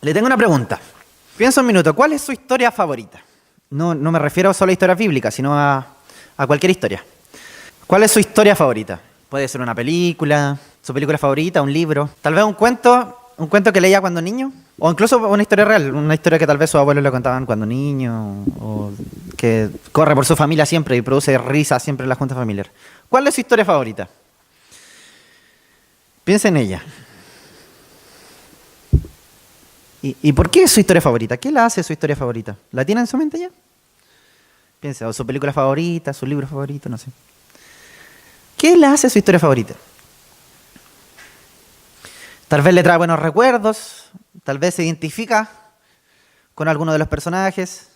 Le tengo una pregunta. Piensa un minuto, ¿cuál es su historia favorita? No me refiero solo a historias bíblicas, sino a cualquier historia. ¿Cuál es su historia favorita? Puede ser una película, su película favorita, un libro, tal vez un cuento que leía cuando niño, o incluso una historia real, una historia que tal vez sus abuelos le contaban cuando niño, o que corre por su familia siempre y produce risa siempre en la junta familiar. ¿Cuál es su historia favorita? Piensa en ella. ¿Y por qué es su historia favorita? ¿Qué la hace su historia favorita? ¿La tiene en su mente ya? Piensa, o su película favorita, su libro favorito, no sé. ¿Qué la hace su historia favorita? Tal vez le trae buenos recuerdos, tal vez se identifica con alguno de los personajes,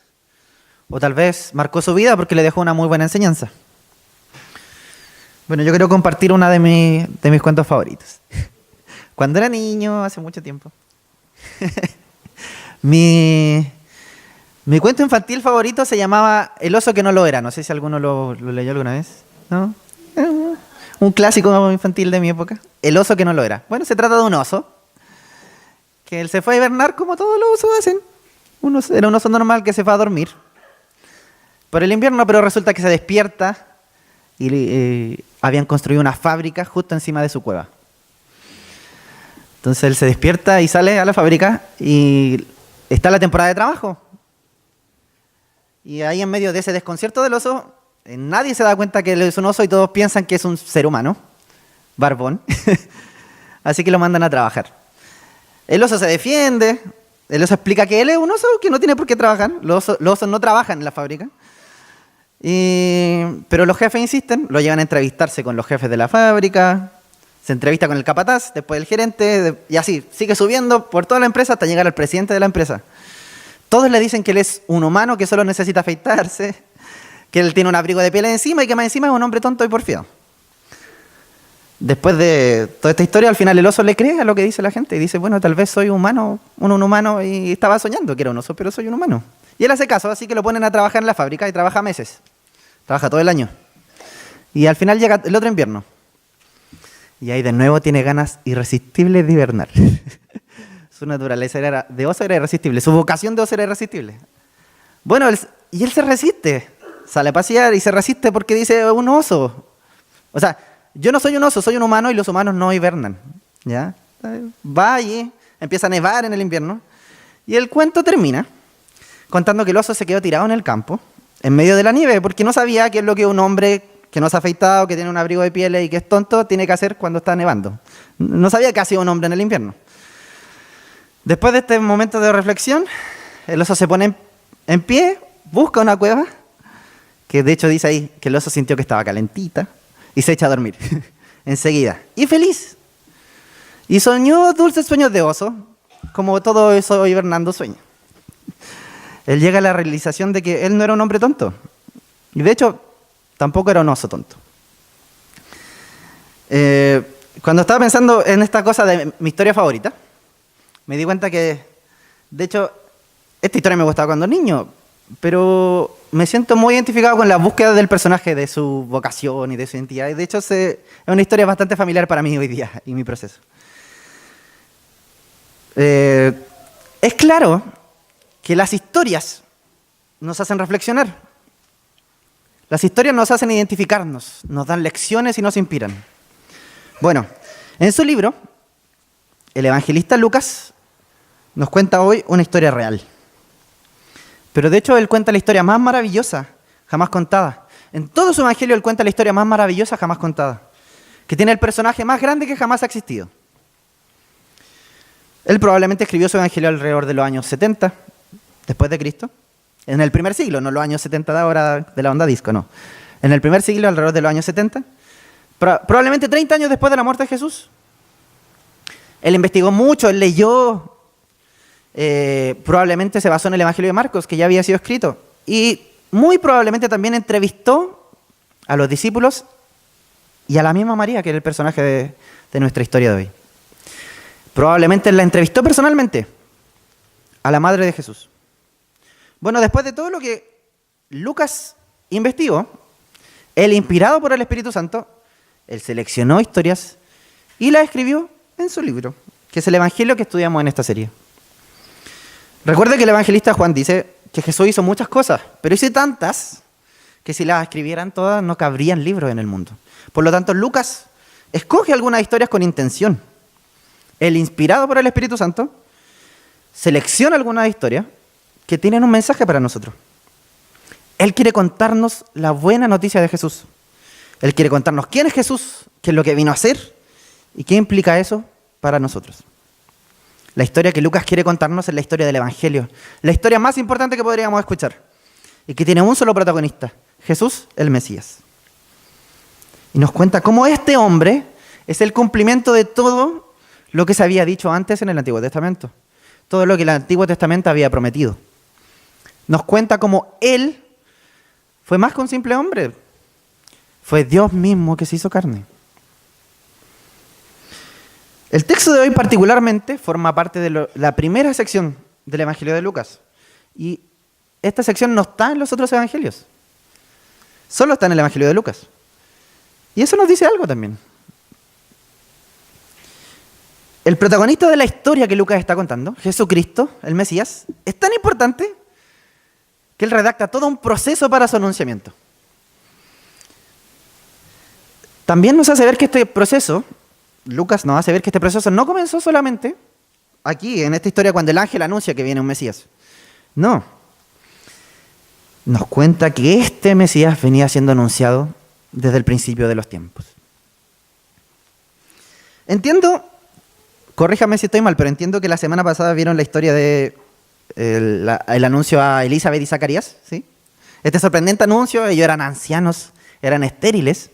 o tal vez marcó su vida porque le dejó una muy buena enseñanza. Bueno, yo quiero compartir una de mis cuentos favoritos. Cuando era niño, hace mucho tiempo, mi cuento infantil favorito se llamaba El oso que no lo era. No sé si alguno lo leyó alguna vez, ¿no? Un clásico infantil de mi época. El oso que no lo era. Bueno, se trata de un oso que él se fue a hibernar como todos los osos hacen. Era un oso normal que se fue a dormir por el invierno, pero resulta que se despierta y habían construido una fábrica justo encima de su cueva. Entonces él se despierta y sale a la fábrica y está la temporada de trabajo. Y ahí en medio de ese desconcierto del oso, nadie se da cuenta que él es un oso y todos piensan que es un ser humano, barbón. Así que lo mandan a trabajar. El oso se defiende, el oso explica que él es un oso que no tiene por qué trabajar. Los osos no trabajan en la fábrica. Pero los jefes insisten, lo llevan a entrevistarse con los jefes de la fábrica, se entrevista con el capataz, después el gerente, y así, sigue subiendo por toda la empresa hasta llegar al presidente de la empresa. Todos le dicen que él es un humano que solo necesita afeitarse, que él tiene un abrigo de piel encima y que más encima es un hombre tonto y porfiado. Después de toda esta historia, al final el oso le cree a lo que dice la gente y dice, bueno, tal vez soy humano, un humano y estaba soñando que era un oso, pero soy un humano. Y él hace caso, así que lo ponen a trabajar en la fábrica y trabaja meses. Trabaja todo el año. Y al final llega el otro invierno. Y ahí de nuevo tiene ganas irresistibles de hibernar. Su naturaleza de oso era irresistible. Su vocación de oso era irresistible. Bueno, y él se resiste. Sale a pasear y se resiste porque dice, un oso. O sea, yo no soy un oso, soy un humano y los humanos no hibernan. ¿Ya? Va allí, empieza a nevar en el invierno. Y el cuento termina contando que el oso se quedó tirado en el campo, en medio de la nieve, porque no sabía qué es lo que un hombre que no se ha afeitado, que tiene un abrigo de piel y que es tonto, tiene que hacer cuando está nevando. No sabía que hacía un hombre en el invierno. Después de este momento de reflexión, el oso se pone en pie, busca una cueva, que de hecho dice ahí que el oso sintió que estaba calentita, y se echa a dormir enseguida. Y feliz. Y soñó dulces sueños de oso, como todo eso hibernando sueña. Él llega a la realización de que él no era un hombre tonto. Y de hecho, tampoco era un oso tonto. Cuando estaba pensando en esta cosa de mi historia favorita, me di cuenta que, de hecho, esta historia me gustaba cuando niño, pero me siento muy identificado con la búsqueda del personaje, de su vocación y de su identidad. Y de hecho, es una historia bastante familiar para mí hoy día y mi proceso. Es claro que las historias nos hacen reflexionar. Las historias nos hacen identificarnos, nos dan lecciones y nos inspiran. Bueno, en su libro, el evangelista Lucas nos cuenta hoy una historia real. Pero de hecho él cuenta la historia más maravillosa jamás contada. En todo su evangelio él cuenta la historia más maravillosa jamás contada, que tiene el personaje más grande que jamás ha existido. Él probablemente escribió su evangelio alrededor de los años 70, después de Cristo, en el primer siglo, no los años 70 de ahora de la onda disco, no. En el primer siglo, alrededor de los años 70, probablemente 30 años después de la muerte de Jesús. Él investigó mucho, él leyó, probablemente se basó en el Evangelio de Marcos, que ya había sido escrito, y muy probablemente también entrevistó a los discípulos y a la misma María, que era el personaje de nuestra historia de hoy. Probablemente la entrevistó personalmente a la madre de Jesús. Bueno, después de todo lo que Lucas investigó, él, inspirado por el Espíritu Santo, él seleccionó historias y las escribió en su libro, que es el Evangelio que estudiamos en esta serie. Recuerde que el evangelista Juan dice que Jesús hizo muchas cosas, pero hizo tantas que si las escribieran todas no cabrían libros en el mundo. Por lo tanto, Lucas escoge algunas historias con intención. Él, inspirado por el Espíritu Santo, selecciona algunas historias que tienen un mensaje para nosotros. Él quiere contarnos la buena noticia de Jesús. Él quiere contarnos quién es Jesús, qué es lo que vino a hacer y qué implica eso para nosotros. La historia que Lucas quiere contarnos es la historia del Evangelio, la historia más importante que podríamos escuchar y que tiene un solo protagonista, Jesús el Mesías. Y nos cuenta cómo este hombre es el cumplimiento de todo lo que se había dicho antes en el Antiguo Testamento, todo lo que el Antiguo Testamento había prometido. Nos cuenta cómo Él fue más que un simple hombre, fue Dios mismo que se hizo carne. El texto de hoy particularmente forma parte de la primera sección del Evangelio de Lucas. Y esta sección no está en los otros evangelios. Solo está en el Evangelio de Lucas. Y eso nos dice algo también. El protagonista de la historia que Lucas está contando, Jesucristo, el Mesías, es tan importante que él redacta todo un proceso para su anunciamiento. También nos hace ver que este proceso, Lucas nos hace ver que este proceso no comenzó solamente aquí, en esta historia, cuando el ángel anuncia que viene un Mesías. No. Nos cuenta que este Mesías venía siendo anunciado desde el principio de los tiempos. Entiendo, corríjame si estoy mal, pero entiendo que la semana pasada vieron la historia de el anuncio a Elizabeth y Zacarías, ¿sí? Este sorprendente anuncio, ellos eran ancianos, eran estériles,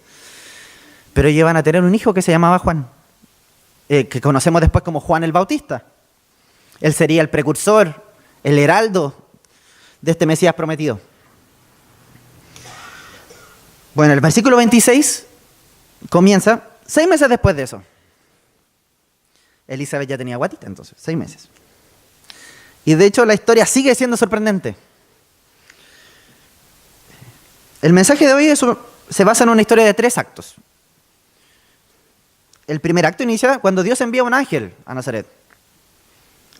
pero ellos iban a tener un hijo que se llamaba Juan, que conocemos después como Juan el Bautista. Él sería el precursor, el heraldo de este Mesías prometido. Bueno, el versículo 26 comienza 6 meses después de eso. Elizabeth ya tenía guatita, entonces, 6 meses. Y de hecho la historia sigue siendo sorprendente. El mensaje de hoy se basa en una historia de 3 actos. El primer acto inicia cuando Dios envía un ángel a Nazaret,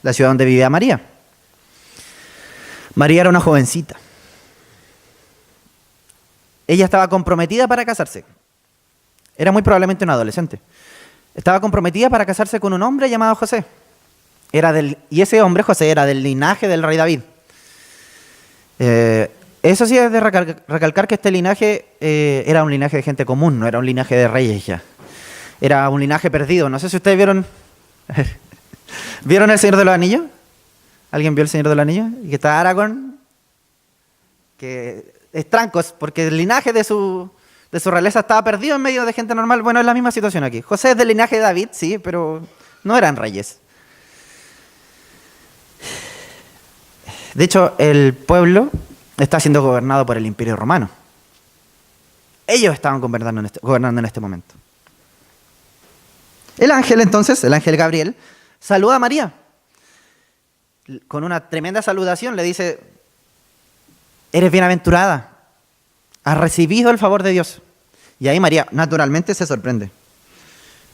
la ciudad donde vivía María. María era una jovencita. Ella estaba comprometida para casarse. Era muy probablemente una adolescente. Estaba comprometida para casarse con un hombre llamado José. Y ese hombre, José, era del linaje del rey David. Eso sí es de recalcar que este linaje era un linaje de gente común, no era un linaje de reyes ya. Era un linaje perdido. No sé si ustedes vieron... ¿Vieron El Señor de los Anillos? ¿Alguien vio El Señor de los Anillos? Y que está Aragorn, que es Trancos, porque el linaje de su realeza estaba perdido en medio de gente normal. Bueno, es la misma situación aquí. José es del linaje de David, sí, pero no eran reyes. De hecho, el pueblo está siendo gobernado por el Imperio Romano. Ellos estaban gobernando en este momento. El ángel, entonces, el ángel Gabriel, saluda a María. Con una tremenda saludación le dice: eres bienaventurada, has recibido el favor de Dios. Y ahí María naturalmente se sorprende.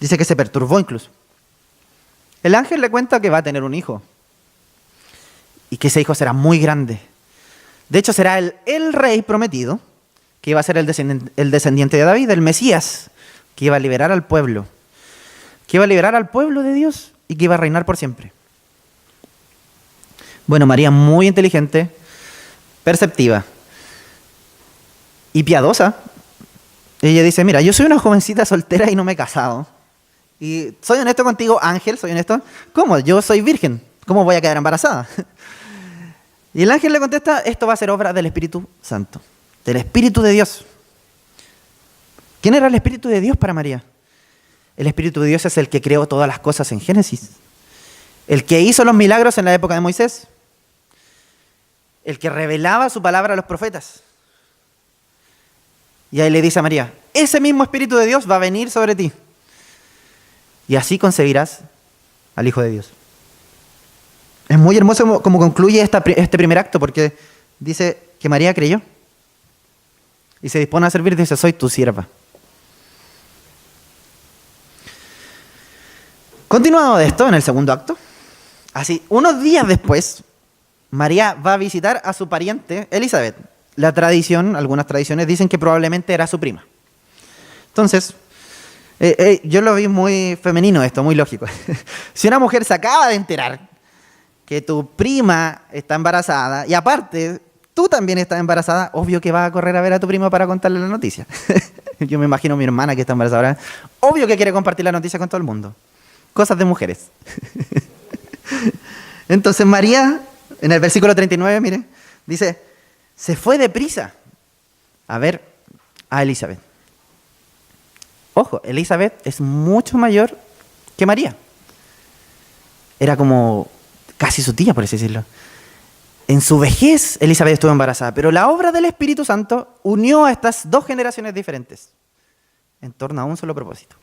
Dice que se perturbó incluso. El ángel le cuenta que va a tener un hijo y que ese hijo será muy grande. De hecho, será el rey prometido, que iba a ser el descendiente de David, el Mesías, que iba a liberar al pueblo, de Dios y que iba a reinar por siempre. Bueno, María, muy inteligente, perceptiva y piadosa, ella dice: mira, yo soy una jovencita soltera y no me he casado. Y soy honesto contigo, ángel, soy honesto. ¿Cómo? Yo soy virgen. ¿Cómo voy a quedar embarazada? Y el ángel le contesta: esto va a ser obra del Espíritu Santo, del Espíritu de Dios. ¿Quién era el Espíritu de Dios para María? El Espíritu de Dios es el que creó todas las cosas en Génesis, el que hizo los milagros en la época de Moisés, el que revelaba su palabra a los profetas. Y ahí le dice a María: ese mismo Espíritu de Dios va a venir sobre ti, y así concebirás al Hijo de Dios. Es muy hermoso como concluye este primer acto, porque dice que María creyó y se dispone a servir. Dice: soy tu sierva. Continuado de esto, en el segundo acto, así, unos días después, María va a visitar a su pariente Elizabeth. La tradición, algunas tradiciones dicen que probablemente era su prima. Entonces, yo lo vi muy femenino esto, muy lógico. Si una mujer se acaba de enterar que tu prima está embarazada y aparte tú también estás embarazada, obvio que vas a correr a ver a tu prima para contarle la noticia. Yo me imagino a mi hermana que está embarazada ahora, obvio que quiere compartir la noticia con todo el mundo. Cosas de mujeres. Entonces María, en el versículo 39, mire, dice, se fue deprisa a ver a Elizabeth. Ojo, Elizabeth es mucho mayor que María. Era como casi su tía, por así decirlo. En su vejez, Elizabeth estuvo embarazada, pero la obra del Espíritu Santo unió a estas dos generaciones diferentes en torno a un solo propósito.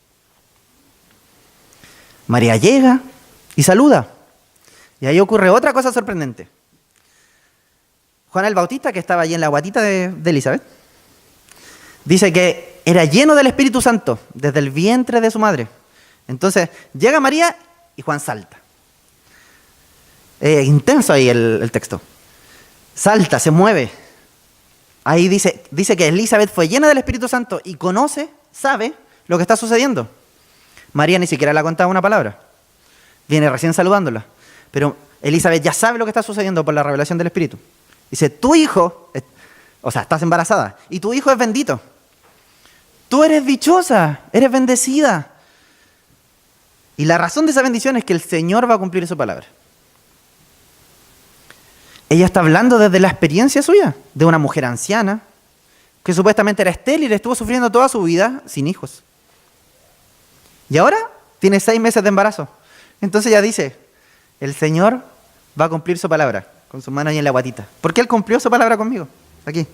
María llega y saluda. Y ahí ocurre otra cosa sorprendente. Juan el Bautista, que estaba allí en la guatita de Elizabeth, dice que era lleno del Espíritu Santo desde el vientre de su madre. Entonces llega María y Juan salta. Intenso ahí el texto. Salta, se mueve. Ahí dice que Elizabeth fue llena del Espíritu Santo y conoce, sabe lo que está sucediendo. María ni siquiera le ha contado una palabra. Viene recién saludándola. Pero Elizabeth ya sabe lo que está sucediendo por la revelación del Espíritu. Dice, tu hijo, o sea, estás embarazada, y tu hijo es bendito. Tú eres dichosa, eres bendecida. Y la razón de esa bendición es que el Señor va a cumplir su palabra. Ella está hablando desde la experiencia suya, de una mujer anciana, que supuestamente era estéril, estuvo sufriendo toda su vida sin hijos. Y ahora tiene 6 meses de embarazo. Entonces ella dice, el Señor va a cumplir su palabra, con su mano ahí en la guatita. Porque Él cumplió su palabra conmigo, aquí.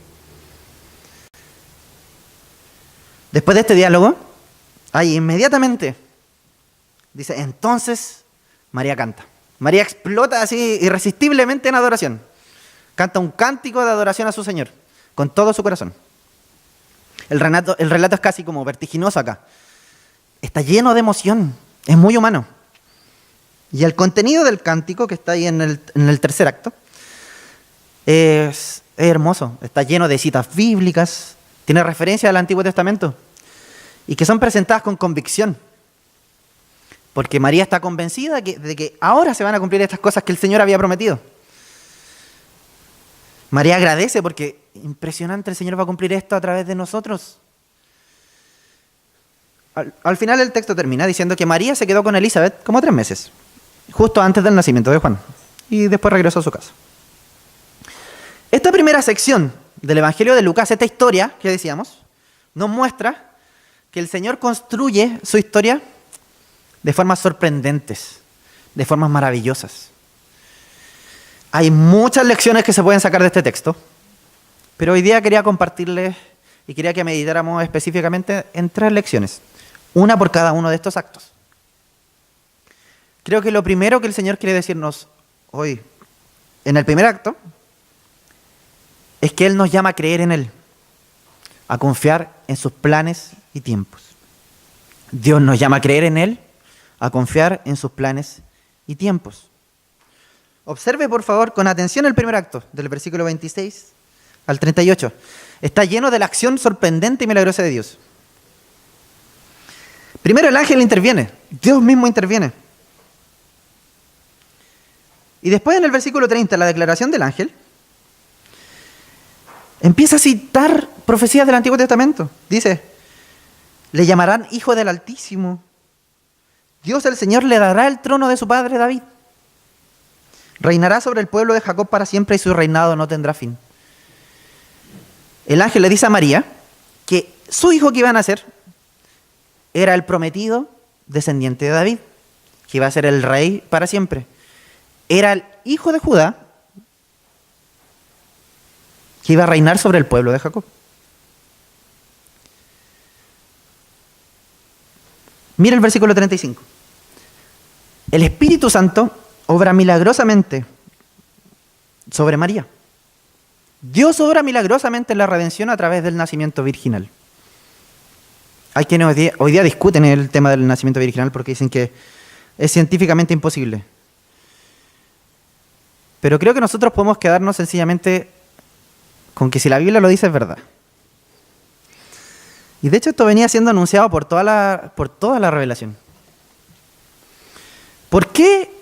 Después de este diálogo, ahí inmediatamente, dice, entonces María canta. María explota así irresistiblemente en adoración. Canta un cántico de adoración a su Señor, con todo su corazón. El relato es casi como vertiginoso acá. Está lleno de emoción, es muy humano. Y el contenido del cántico, que está ahí en el tercer acto, es hermoso. Está lleno de citas bíblicas, tiene referencias al Antiguo Testamento, y que son presentadas con convicción. Porque María está convencida de que ahora se van a cumplir estas cosas que el Señor había prometido. María agradece porque impresionante, el Señor va a cumplir esto a través de nosotros. Al final el texto termina diciendo que María se quedó con Elizabeth como 3 meses, justo antes del nacimiento de Juan, y después regresó a su casa. Esta primera sección del Evangelio de Lucas, esta historia que decíamos, nos muestra que el Señor construye su historia de formas sorprendentes, de formas maravillosas. Hay muchas lecciones que se pueden sacar de este texto, pero hoy día quería compartirles y quería que meditáramos específicamente en 3 lecciones, una por cada uno de estos actos. Creo que lo primero que el Señor quiere decirnos hoy, en el primer acto, es que Él nos llama a creer en Él, a confiar en sus planes y tiempos. Dios nos llama a creer en Él, a confiar en sus planes y tiempos. Observe, por favor, con atención el primer acto, del versículo 26 al 38. Está lleno de la acción sorprendente y milagrosa de Dios. Primero el ángel interviene, Dios mismo interviene. Y después en el versículo 30, la declaración del ángel, empieza a citar profecías del Antiguo Testamento. Dice, le llamarán Hijo del Altísimo. Dios el Señor le dará el trono de su padre David. Reinará sobre el pueblo de Jacob para siempre y su reinado no tendrá fin. El ángel le dice a María que su hijo que iba a nacer era el prometido descendiente de David, que iba a ser el rey para siempre. Era el hijo de Judá que iba a reinar sobre el pueblo de Jacob. Mira el versículo 35. El Espíritu Santo obra milagrosamente sobre María. Dios obra milagrosamente en la redención a través del nacimiento virginal. Hay quienes hoy día discuten el tema del nacimiento virginal porque dicen que es científicamente imposible. Pero creo que nosotros podemos quedarnos sencillamente con que si la Biblia lo dice es verdad. Y de hecho esto venía siendo anunciado por toda la revelación. ¿Por qué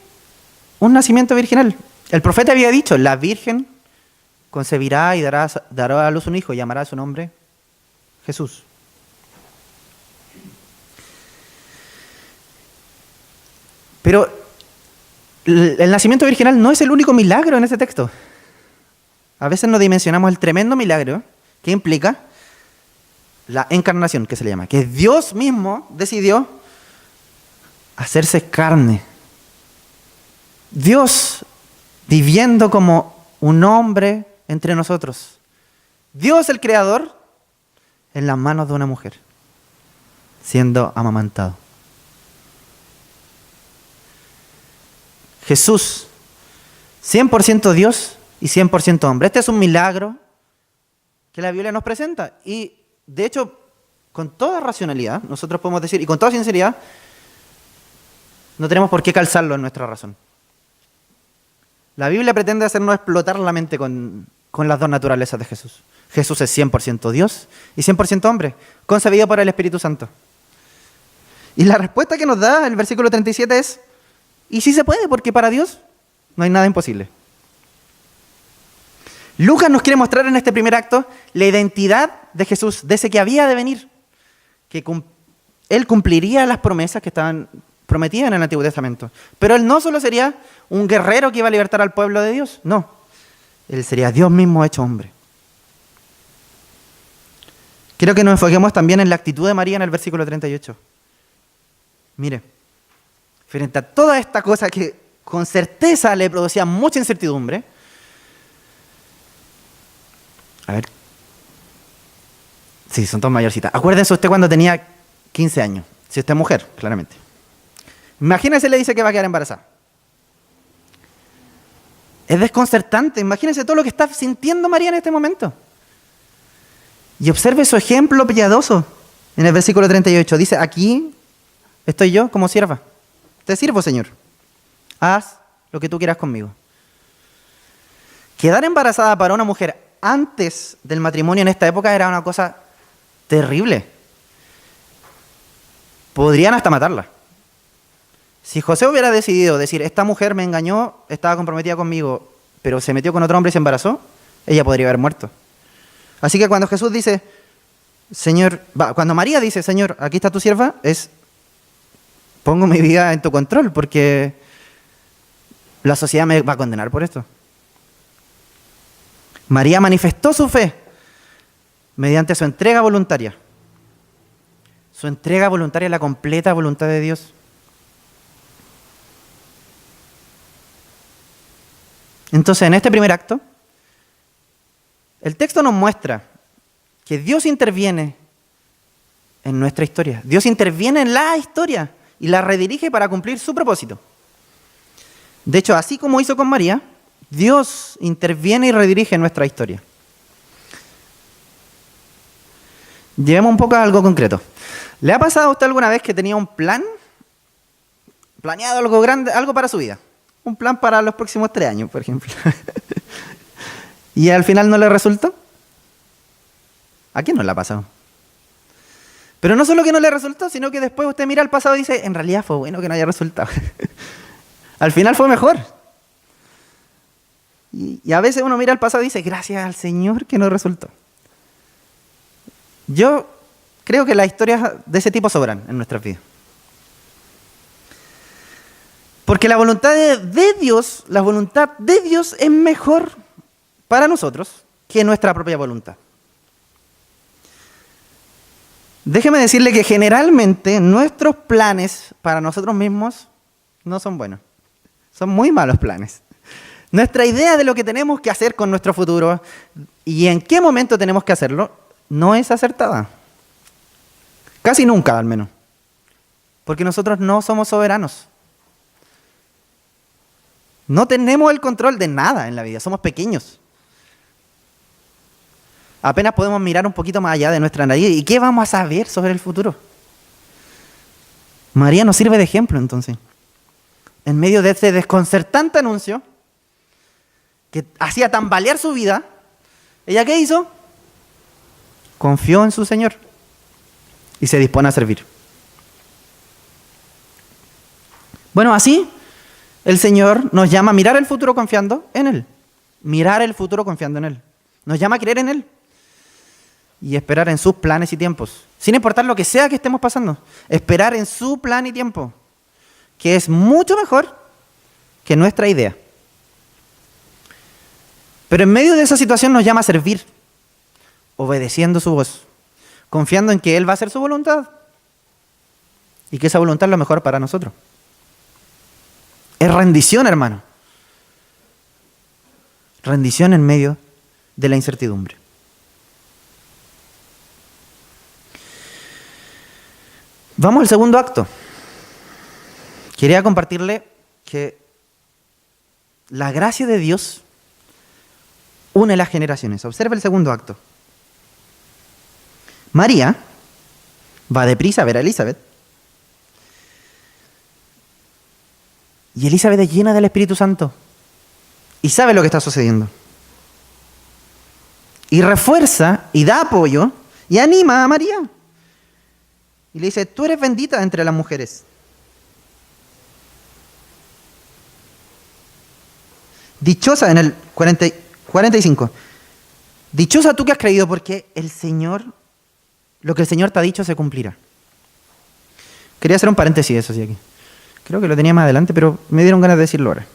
un nacimiento virginal? El profeta había dicho, la virgen concebirá y dará a luz un hijo y llamará su nombre Jesús. Pero el nacimiento virginal no es el único milagro en ese texto. A veces no dimensionamos el tremendo milagro que implica la encarnación, que se le llama, que Dios mismo decidió hacerse carne. Dios viviendo como un hombre entre nosotros. Dios el Creador en las manos de una mujer, siendo amamantado. Jesús, 100% Dios y 100% hombre. Este es un milagro que la Biblia nos presenta. Y de hecho, con toda racionalidad, nosotros podemos decir, y con toda sinceridad, no tenemos por qué calzarlo en nuestra razón. La Biblia pretende hacernos explotar la mente con las dos naturalezas de Jesús. Jesús es 100% Dios y 100% hombre, concebido por el Espíritu Santo. Y la respuesta que nos da el versículo 37 es, y sí se puede, porque para Dios no hay nada imposible. Lucas nos quiere mostrar en este primer acto la identidad de Jesús, de ese que había de venir, que Él cumpliría las promesas que estaban prometidas en el Antiguo Testamento. Pero Él no solo sería un guerrero que iba a libertar al pueblo de Dios, no. Él sería Dios mismo hecho hombre. Quiero que nos enfoquemos también en la actitud de María en el versículo 38. Mire, frente a toda esta cosa que con certeza le producía mucha incertidumbre, a ver, sí, son todas mayorcitas. Acuérdense usted cuando tenía 15 años, si usted es mujer, claramente. Imagínese, le dice que va a quedar embarazada. Es desconcertante, imagínese todo lo que está sintiendo María en este momento. Y observe su ejemplo piadoso en el versículo 38. Dice, aquí estoy yo como sierva. Te sirvo, Señor. Haz lo que tú quieras conmigo. Quedar embarazada para una mujer antes del matrimonio en esta época era una cosa terrible. Podrían hasta matarla. Si José hubiera decidido decir, esta mujer me engañó, estaba comprometida conmigo, pero se metió con otro hombre y se embarazó, ella podría haber muerto. Así que cuando Jesús dice, cuando María dice, Señor, aquí está tu sierva, es, pongo mi vida en tu control, porque la sociedad me va a condenar por esto. María manifestó su fe mediante su entrega voluntaria. Su entrega voluntaria a la completa voluntad de Dios. Entonces, en este primer acto, el texto nos muestra que Dios interviene en nuestra historia. Dios interviene en la historia y la redirige para cumplir su propósito. De hecho, así como hizo con María, Dios interviene y redirige nuestra historia. Llevemos un poco a algo concreto. ¿Le ha pasado a usted alguna vez que tenía un planeado algo grande, algo para su vida? Un plan para los próximos 3 años, por ejemplo. ¿Y al final no le resultó? ¿A quién no le ha pasado? Pero no solo que no le resultó, sino que después usted mira al pasado y dice, en realidad fue bueno que no haya resultado. Al final fue mejor. Y a veces uno mira al pasado y dice, gracias al Señor que no resultó. Yo creo que las historias de ese tipo sobran en nuestras vidas. Porque la voluntad de Dios es mejor para nosotros que nuestra propia voluntad. Déjeme decirle que generalmente nuestros planes para nosotros mismos no son buenos. Son muy malos planes. Nuestra idea de lo que tenemos que hacer con nuestro futuro y en qué momento tenemos que hacerlo no es acertada. Casi nunca, al menos. Porque nosotros no somos soberanos. No tenemos el control de nada en la vida, somos pequeños. Apenas podemos mirar un poquito más allá de nuestra nariz. ¿Y qué vamos a saber sobre el futuro? María nos sirve de ejemplo, entonces. En medio de este desconcertante anuncio, que hacía tambalear su vida, ¿ella qué hizo? Confió en su Señor y se dispone a servir. Bueno, así el Señor nos llama a mirar el futuro confiando en Él. Mirar el futuro confiando en Él. Nos llama a creer en Él y esperar en sus planes y tiempos. Sin importar lo que sea que estemos pasando. Esperar en su plan y tiempo, que es mucho mejor que nuestra idea. Pero en medio de esa situación nos llama a servir, obedeciendo su voz, confiando en que Él va a hacer su voluntad y que esa voluntad es lo mejor para nosotros. Es rendición, hermano. Rendición en medio de la incertidumbre. Vamos al segundo acto. Quería compartirle que la gracia de Dios une las generaciones. Observe el segundo acto. María va deprisa a ver a Elizabeth. Y Elizabeth es llena del Espíritu Santo y sabe lo que está sucediendo. Y refuerza y da apoyo y anima a María. Y le dice, tú eres bendita entre las mujeres. Dichosa en el 45. Dichosa tú que has creído, porque el Señor, lo que el Señor te ha dicho se cumplirá. Quería hacer un paréntesis de eso, sí, aquí. Creo que lo tenía más adelante, pero me dieron ganas de decirlo ahora.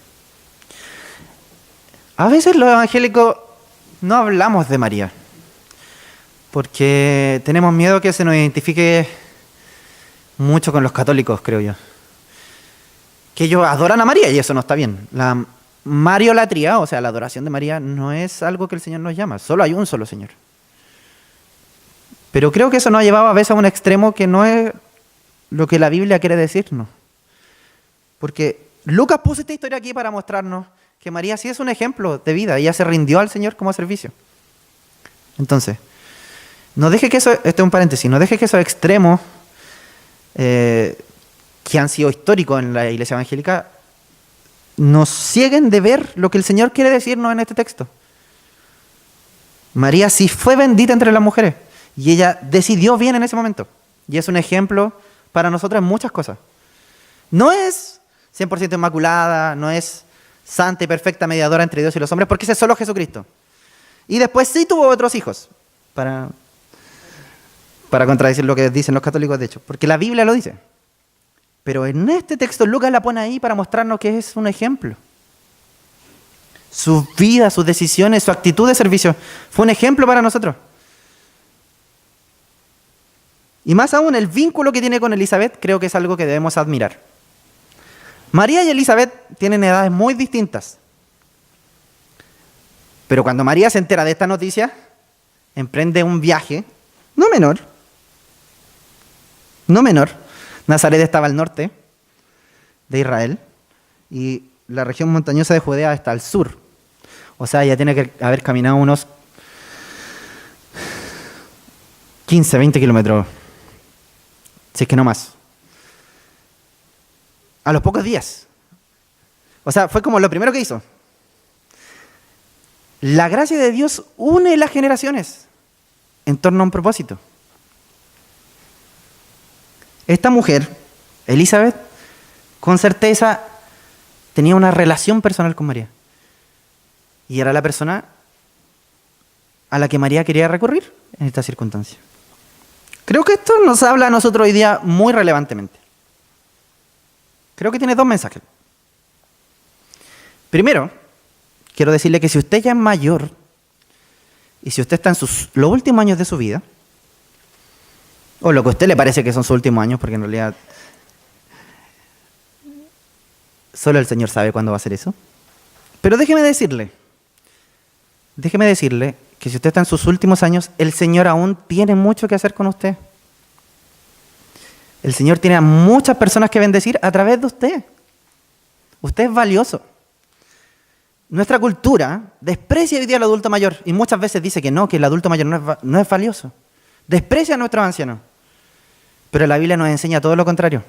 A veces los evangélicos no hablamos de María, porque tenemos miedo que se nos identifique mucho con los católicos, creo yo. Que ellos adoran a María y eso no está bien. La mariolatría, o sea, la adoración de María, no es algo que el Señor nos llama. Solo hay un solo Señor. Pero creo que eso nos ha llevado a veces a un extremo que no es lo que la Biblia quiere decirnos. Porque Lucas puso esta historia aquí para mostrarnos que María sí es un ejemplo de vida. Ella se rindió al Señor como servicio. Entonces, no deje que eso, este es un paréntesis, no deje que esos extremos que han sido históricos en la iglesia evangélica nos cieguen de ver lo que el Señor quiere decirnos en este texto. María sí fue bendita entre las mujeres y ella decidió bien en ese momento. Y es un ejemplo para nosotros en muchas cosas. No es 100% inmaculada, no es santa y perfecta mediadora entre Dios y los hombres, porque ese es solo Jesucristo. Y después sí tuvo otros hijos, para contradecir lo que dicen los católicos, de hecho, porque la Biblia lo dice. Pero en este texto Lucas la pone ahí para mostrarnos que es un ejemplo. Su vida, sus decisiones, su actitud de servicio fue un ejemplo para nosotros. Y más aún, el vínculo que tiene con Elizabeth creo que es algo que debemos admirar. María y Elizabeth tienen edades muy distintas. Pero cuando María se entera de esta noticia, emprende un viaje, no menor. Nazaret estaba al norte de Israel y la región montañosa de Judea está al sur. O sea, ella tiene que haber caminado unos 15, 20 kilómetros, si es que no más. A los pocos días. O sea, fue como lo primero que hizo. La gracia de Dios une las generaciones en torno a un propósito. Esta mujer, Elizabeth, con certeza tenía una relación personal con María. Y era la persona a la que María quería recurrir en esta circunstancia. Creo que esto nos habla a nosotros hoy día muy relevantemente. Creo que tiene dos mensajes. Primero, quiero decirle que si usted ya es mayor y si usted está en los últimos años de su vida, o lo que a usted le parece que son sus últimos años, porque en realidad solo el Señor sabe cuándo va a hacer eso. Pero déjeme decirle que si usted está en sus últimos años, el Señor aún tiene mucho que hacer con usted. El Señor tiene a muchas personas que bendecir a través de usted. Usted es valioso. Nuestra cultura desprecia hoy día al adulto mayor y muchas veces dice que el adulto mayor no es valioso. Desprecia a nuestros ancianos. Pero la Biblia nos enseña todo lo contrario.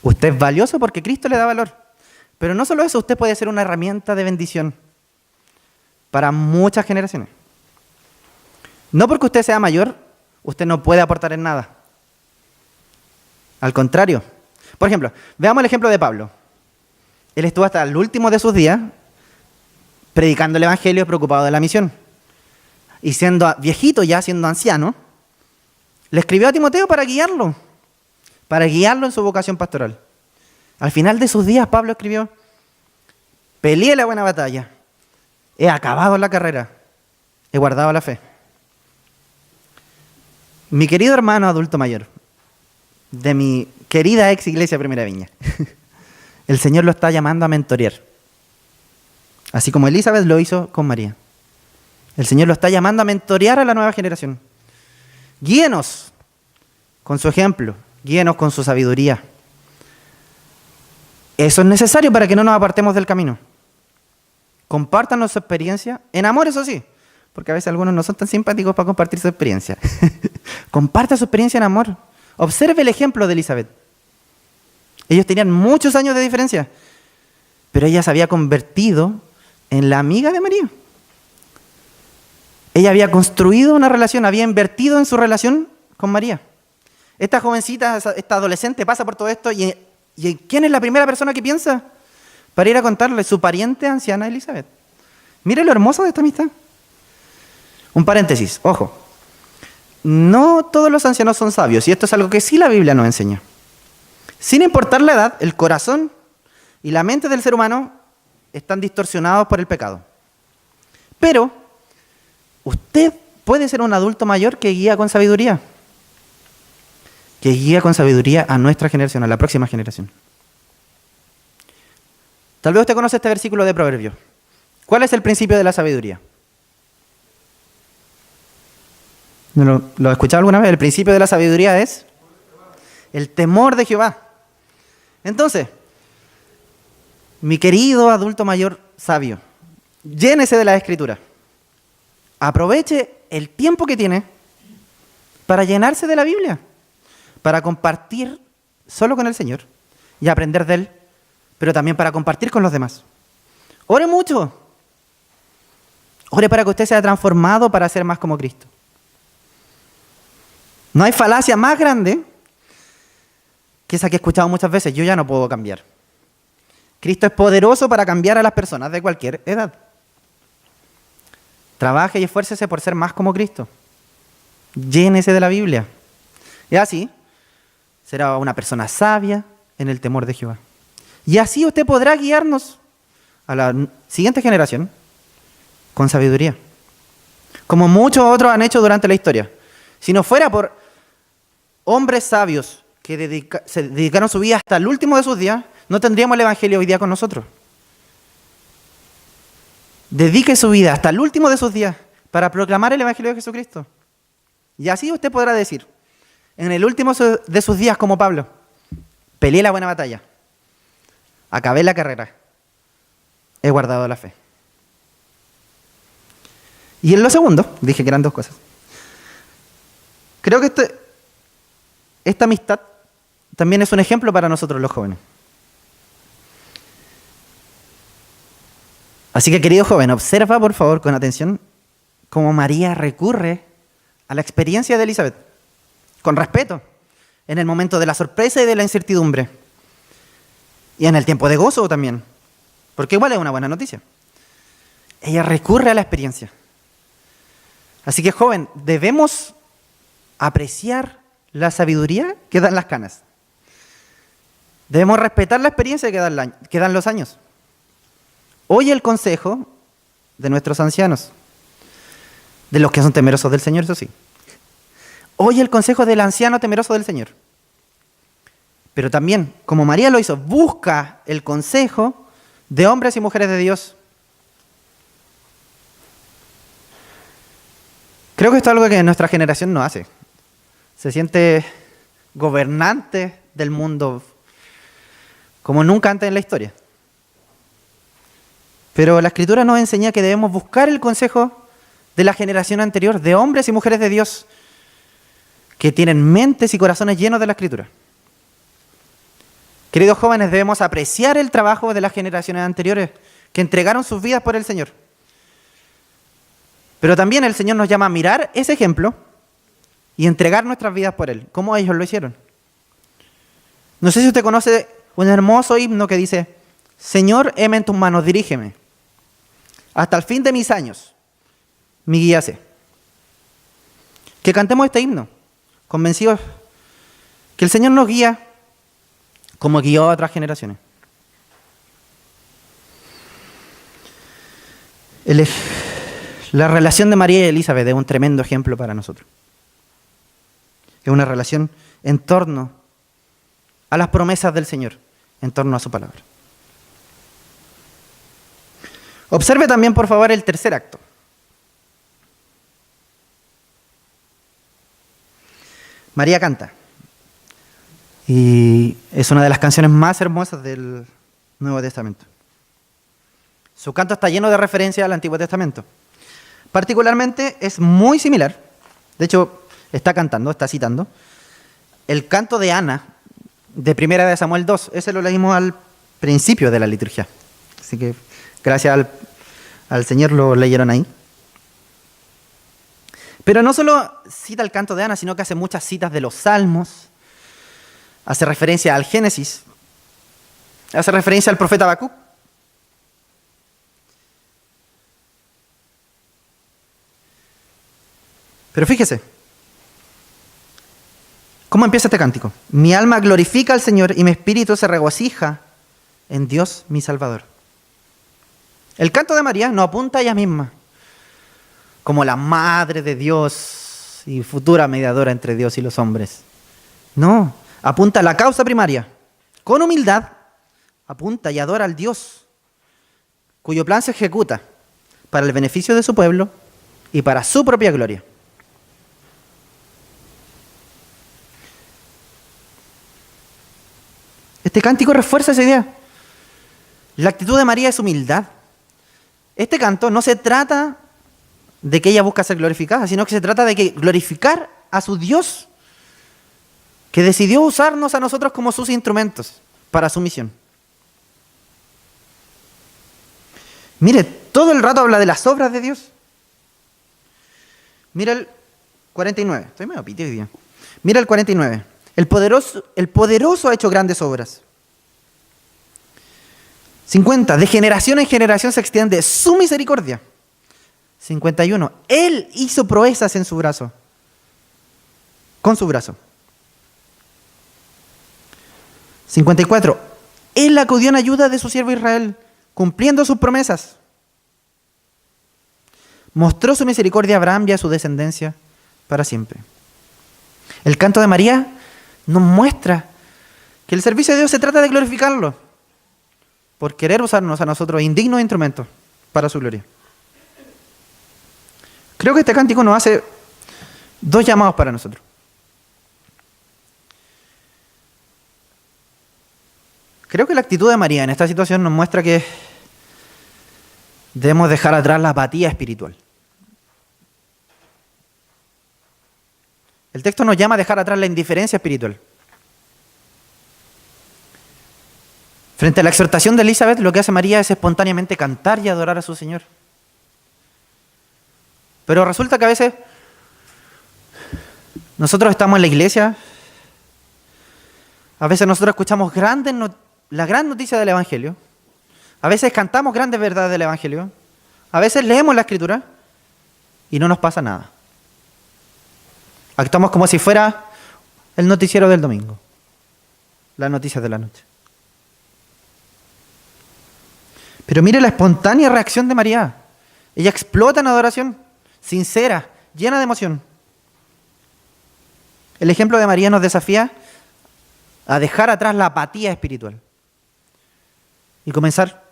Usted es valioso porque Cristo le da valor. Pero no solo eso, usted puede ser una herramienta de bendición para muchas generaciones. No porque usted sea mayor, usted no puede aportar en nada. Al contrario. Por ejemplo, veamos el ejemplo de Pablo. Él estuvo hasta el último de sus días predicando el evangelio, preocupado de la misión. Y siendo viejito, ya siendo anciano, le escribió a Timoteo para guiarlo en su vocación pastoral. Al final de sus días, Pablo escribió: peleé la buena batalla, he acabado la carrera, he guardado la fe. Mi querido hermano adulto mayor, de mi querida ex iglesia Primera Viña, el Señor lo está llamando a mentorear. Así como Elizabeth lo hizo con María. El Señor lo está llamando a mentorear a la nueva generación. Guíenos con su ejemplo, guíenos con su sabiduría. Eso es necesario para que no nos apartemos del camino. Compártanos su experiencia, en amor eso sí, porque a veces algunos no son tan simpáticos para compartir su experiencia. Comparta su experiencia en amor. Observe el ejemplo de Elizabeth. Ellos tenían muchos años de diferencia, pero ella se había convertido en la amiga de María. Ella había construido una relación, había invertido en su relación con María. Esta jovencita, esta adolescente pasa por todo esto y ¿quién es la primera persona que piensa para ir a contarle? Su pariente anciana Elizabeth. Mire lo hermoso de esta amistad. Un paréntesis, ojo. No todos los ancianos son sabios, y esto es algo que sí la Biblia nos enseña. Sin importar la edad, el corazón y la mente del ser humano están distorsionados por el pecado. Pero usted puede ser un adulto mayor que guía con sabiduría. Que guía con sabiduría a nuestra generación, a la próxima generación. Tal vez usted conoce este versículo de Proverbios. ¿Cuál es el principio de la sabiduría? ¿Lo has escuchado alguna vez? El principio de la sabiduría es el temor de Jehová. Entonces, mi querido adulto mayor sabio, llénese de la Escritura. Aproveche el tiempo que tiene para llenarse de la Biblia, para compartir solo con el Señor y aprender de Él, pero también para compartir con los demás. Ore mucho. Ore para que usted sea transformado para ser más como Cristo. No hay falacia más grande que esa que he escuchado muchas veces: yo ya no puedo cambiar. Cristo es poderoso para cambiar a las personas de cualquier edad. Trabaje y esfuércese por ser más como Cristo. Llénese de la Biblia. Y así será una persona sabia en el temor de Jehová. Y así usted podrá guiarnos a la siguiente generación con sabiduría, como muchos otros han hecho durante la historia. Si no fuera por hombres sabios que se dedicaron su vida hasta el último de sus días, no tendríamos el Evangelio hoy día con nosotros. Dedique su vida hasta el último de sus días para proclamar el Evangelio de Jesucristo. Y así usted podrá decir, en el último de sus días, como Pablo: peleé la buena batalla, acabé la carrera, he guardado la fe. Y en lo segundo, dije que eran dos cosas. Creo que esta amistad también es un ejemplo para nosotros los jóvenes. Así que, querido joven, observa por favor con atención cómo María recurre a la experiencia de Elizabeth, con respeto, en el momento de la sorpresa y de la incertidumbre, y en el tiempo de gozo también, porque igual es una buena noticia. Ella recurre a la experiencia. Así que, joven, debemos apreciar la sabiduría que dan las canas. Debemos respetar la experiencia que dan los años. Oye el consejo de nuestros ancianos, de los que son temerosos del Señor, eso sí. Oye el consejo del anciano temeroso del Señor. Pero también, como María lo hizo, busca el consejo de hombres y mujeres de Dios. Creo que esto es algo que nuestra generación no hace. Se siente gobernante del mundo como nunca antes en la historia. Pero la Escritura nos enseña que debemos buscar el consejo de la generación anterior, de hombres y mujeres de Dios que tienen mentes y corazones llenos de la Escritura. Queridos jóvenes, debemos apreciar el trabajo de las generaciones anteriores que entregaron sus vidas por el Señor. Pero también el Señor nos llama a mirar ese ejemplo y entregar nuestras vidas por Él, como ellos lo hicieron. No sé si usted conoce un hermoso himno que dice: Señor, heme en tus manos, dirígeme. Hasta el fin de mis años, mi guía sé. Que cantemos este himno, convencidos que el Señor nos guía como guió a otras generaciones. La relación de María y Elizabeth es un tremendo ejemplo para nosotros. Es una relación en torno a las promesas del Señor, en torno a su palabra. Observe también, por favor, el tercer acto. María canta. Y es una de las canciones más hermosas del Nuevo Testamento. Su canto está lleno de referencias al Antiguo Testamento. Particularmente es muy similar, de hecho está cantando, está citando, el canto de Ana de 1 de Samuel 2. Ese lo leímos al principio de la liturgia. Así que gracias al Señor lo leyeron ahí. Pero no solo cita el canto de Ana, sino que hace muchas citas de los Salmos, hace referencia al Génesis, hace referencia al profeta Habacuc. Pero fíjese, ¿cómo empieza este cántico? Mi alma glorifica al Señor y mi espíritu se regocija en Dios mi Salvador. El canto de María no apunta a ella misma como la madre de Dios y futura mediadora entre Dios y los hombres. No, apunta a la causa primaria. Con humildad, apunta y adora al Dios cuyo plan se ejecuta para el beneficio de su pueblo y para su propia gloria. Este cántico refuerza esa idea. La actitud de María es humildad. Este canto no se trata de que ella busca ser glorificada, sino que se trata de que glorificar a su Dios, que decidió usarnos a nosotros como sus instrumentos para su misión. Mire, todo el rato habla de las obras de Dios. Mira el 49. Estoy medio piti hoy día. Mira el 49. El poderoso ha hecho grandes obras. 50. De generación en generación se extiende su misericordia. 51. Él hizo proezas en su brazo. Con su brazo. 54. Él acudió en ayuda de su siervo Israel, cumpliendo sus promesas. Mostró su misericordia a Abraham y a su descendencia para siempre. El canto de María nos muestra que el servicio de Dios se trata de glorificarlo, por querer usarnos a nosotros indignos instrumentos para su gloria. Creo que este cántico nos hace dos llamados para nosotros. Creo que la actitud de María en esta situación nos muestra que debemos dejar atrás la apatía espiritual. El texto nos llama a dejar atrás la indiferencia espiritual. Frente a la exhortación de Elizabeth, lo que hace María es espontáneamente cantar y adorar a su Señor. Pero resulta que a veces nosotros estamos en la iglesia, a veces nosotros escuchamos la gran noticia del Evangelio, a veces cantamos grandes verdades del Evangelio, a veces leemos la Escritura y no nos pasa nada. Actuamos como si fuera el noticiero del domingo, las noticias de la noche. Pero mire la espontánea reacción de María. Ella explota en adoración, sincera, llena de emoción. El ejemplo de María nos desafía a dejar atrás la apatía espiritual y comenzar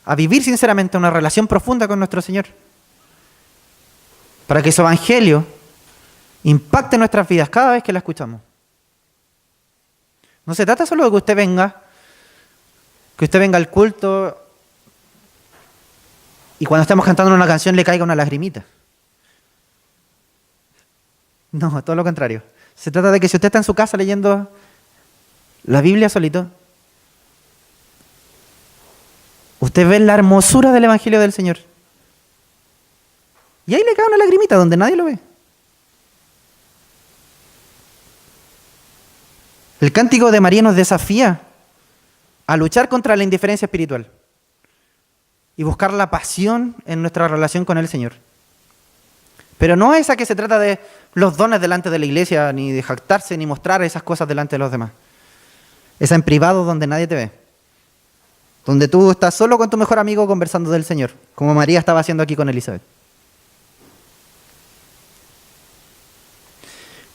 a vivir sinceramente una relación profunda con nuestro Señor, para que su evangelio impacte nuestras vidas cada vez que la escuchamos. No se trata solo de que usted venga al culto y cuando estemos cantando una canción le caiga una lagrimita. No, todo lo contrario. Se trata de que si usted está en su casa leyendo La Biblia solito. Usted ve la hermosura del Evangelio del Señor. Y ahí le cae una lagrimita donde nadie lo ve. El cántico de María nos desafía a luchar contra la indiferencia espiritual y buscar la pasión en nuestra relación con el Señor. Pero no esa que se trata de los dones delante de la iglesia, ni de jactarse, ni mostrar esas cosas delante de los demás. Esa en privado donde nadie te ve. Donde tú estás solo con tu mejor amigo conversando del Señor, como María estaba haciendo aquí con Elizabeth.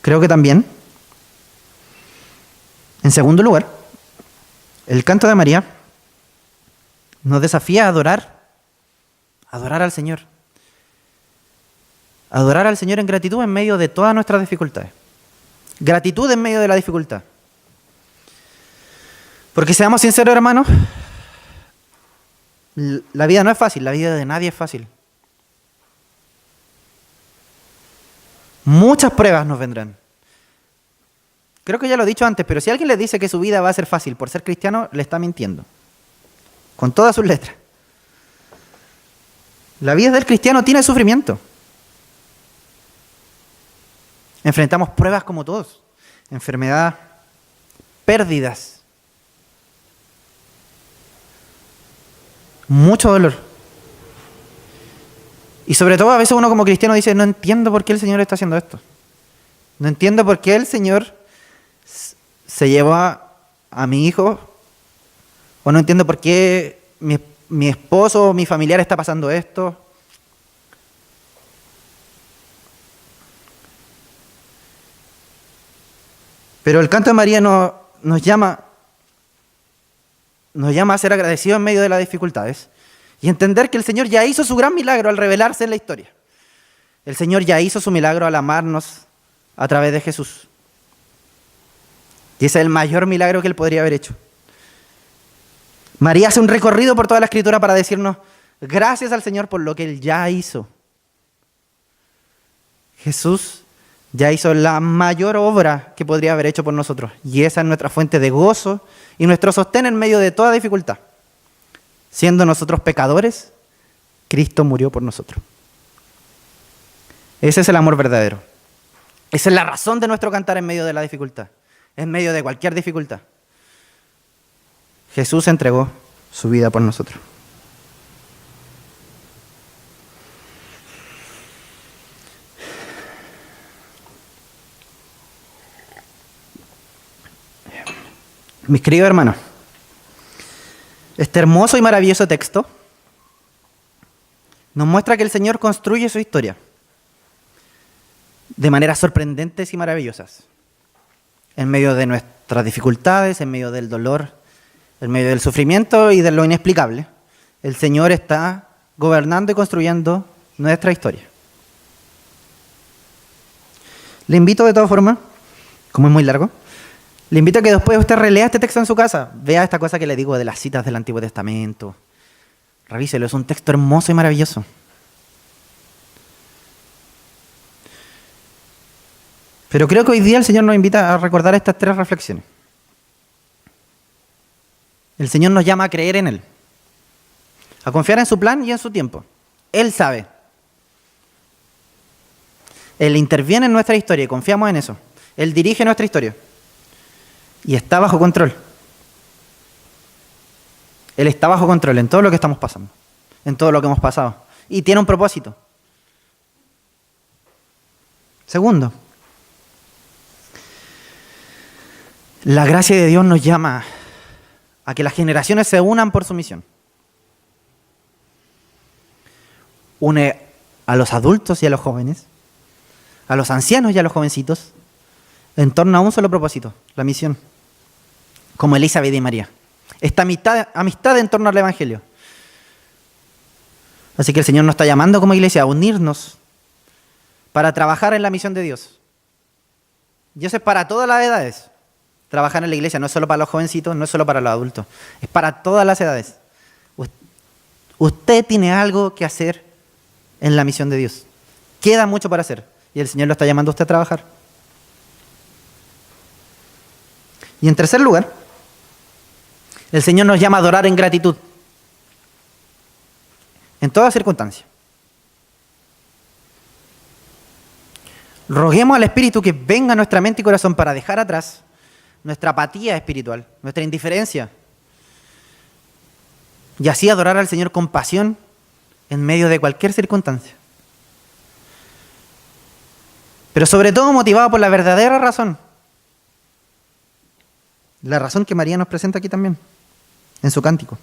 Creo que también, en segundo lugar, el canto de María nos desafía a adorar al Señor. Adorar al Señor en gratitud en medio de todas nuestras dificultades. Gratitud en medio de la dificultad. Porque seamos sinceros, hermanos, la vida no es fácil, la vida de nadie es fácil. Muchas pruebas nos vendrán. Creo que ya lo he dicho antes, pero si alguien le dice que su vida va a ser fácil por ser cristiano, le está mintiendo. Con todas sus letras. La vida del cristiano tiene sufrimiento. Enfrentamos pruebas como todos. Enfermedad, pérdidas. Mucho dolor. Y sobre todo a veces uno como cristiano dice, no entiendo por qué el Señor está haciendo esto. No entiendo por qué el Señor se llevó a mi hijo. O no entiendo por qué mi esposo o mi familiar está pasando esto. Pero el canto de María nos llama a ser agradecidos en medio de las dificultades y entender que el Señor ya hizo su gran milagro al revelarse en la historia. El Señor ya hizo su milagro al amarnos a través de Jesús. Y ese es el mayor milagro que Él podría haber hecho. María hace un recorrido por toda la Escritura para decirnos gracias al Señor por lo que Él ya hizo. Jesús ya hizo la mayor obra que podría haber hecho por nosotros. Y esa es nuestra fuente de gozo y nuestro sostén en medio de toda dificultad. Siendo nosotros pecadores, Cristo murió por nosotros. Ese es el amor verdadero. Esa es la razón de nuestro cantar en medio de la dificultad. En medio de cualquier dificultad. Jesús entregó su vida por nosotros. Mis queridos hermanos, este hermoso y maravilloso texto nos muestra que el Señor construye su historia de maneras sorprendentes y maravillosas. En medio de nuestras dificultades, en medio del dolor, en medio del sufrimiento y de lo inexplicable, el Señor está gobernando y construyendo nuestra historia. Le invito de todas formas, como es muy largo, le invito a que después usted relea este texto en su casa, vea esta cosa que le digo de las citas del Antiguo Testamento, revíselo, es un texto hermoso y maravilloso. Pero creo que hoy día el Señor nos invita a recordar estas tres reflexiones. El Señor nos llama a creer en Él, a confiar en su plan y en su tiempo. Él sabe. Él interviene en nuestra historia y confiamos en eso. Él dirige nuestra historia y está bajo control. Él está bajo control en todo lo que estamos pasando, en todo lo que hemos pasado. Y tiene un propósito. Segundo, la gracia de Dios nos llama a que las generaciones se unan por su misión. Une a los adultos y a los jóvenes, a los ancianos y a los jovencitos, en torno a un solo propósito, la misión. Como Elizabeth y María. Esta amistad en torno al Evangelio. Así que el Señor nos está llamando como iglesia a unirnos para trabajar en la misión de Dios. Y eso es para todas las edades. Trabajar en la iglesia no es solo para los jovencitos, no es solo para los adultos. Es para todas las edades. Usted tiene algo que hacer en la misión de Dios. Queda mucho para hacer. Y el Señor lo está llamando a usted a trabajar. Y en tercer lugar, el Señor nos llama a adorar en gratitud. En toda circunstancia. Roguemos al Espíritu que venga a nuestra mente y corazón para dejar atrás nuestra apatía espiritual, nuestra indiferencia. Y así adorar al Señor con pasión en medio de cualquier circunstancia. Pero sobre todo motivado por la verdadera razón. La razón que María nos presenta aquí también, en su cántico.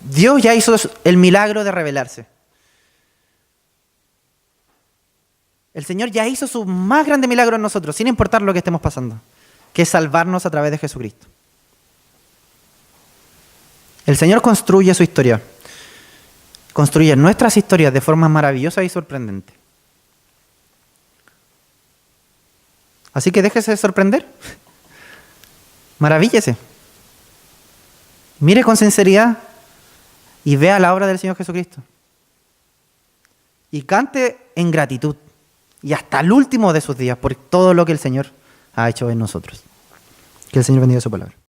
Dios ya hizo el milagro de revelarse. El Señor ya hizo su más grande milagro en nosotros, sin importar lo que estemos pasando, que es salvarnos a través de Jesucristo. El Señor construye su historia, construye nuestras historias de forma maravillosa y sorprendente. Así que déjese sorprender, maravíllese, mire con sinceridad y vea la obra del Señor Jesucristo. Y cante en gratitud y hasta el último de sus días por todo lo que el Señor ha hecho en nosotros. Que el Señor bendiga su palabra.